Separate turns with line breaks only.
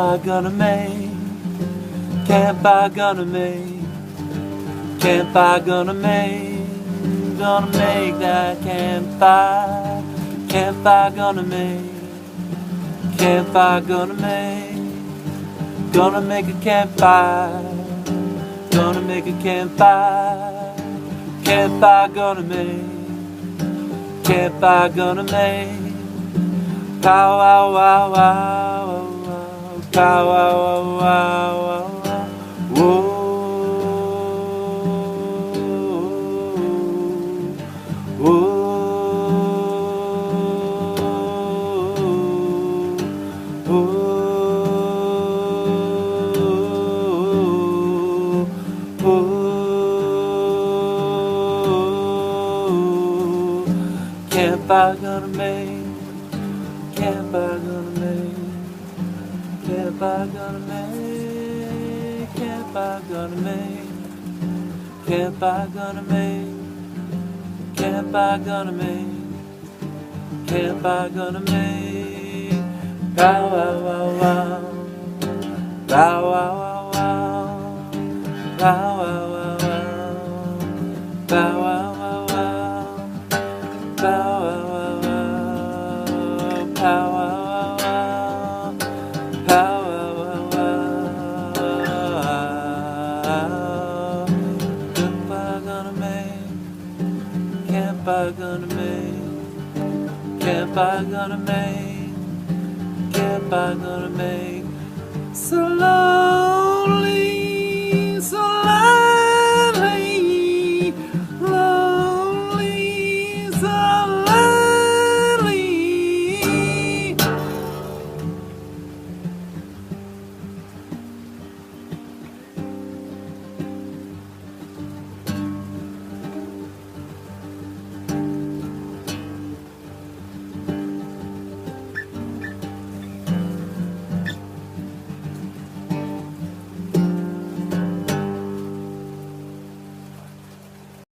campfire gonna make, campfire gonna make, campfire gonna make that campfire, campfire gonna make, campfire gonna make a campfire, gonna make a campfire, campfire gonna make, campfire gonna make, pow wow wow wow wow, pow wow wow wow wow, whoa, whoa, campfire gonna make, campfire gonna make, campfire gonna make, campfire gonna make, campfire gonna make, campfire gonna make, campfire gonna make, pow wow wow wow, pow wow wow wow, pow wow wow wow, pow wow wow wow, pow wow wow wow, pow wow wow wow, pow wow wow wow, campfire gonna make, campfire gonna make, campfire gonna make, campfire gonna make.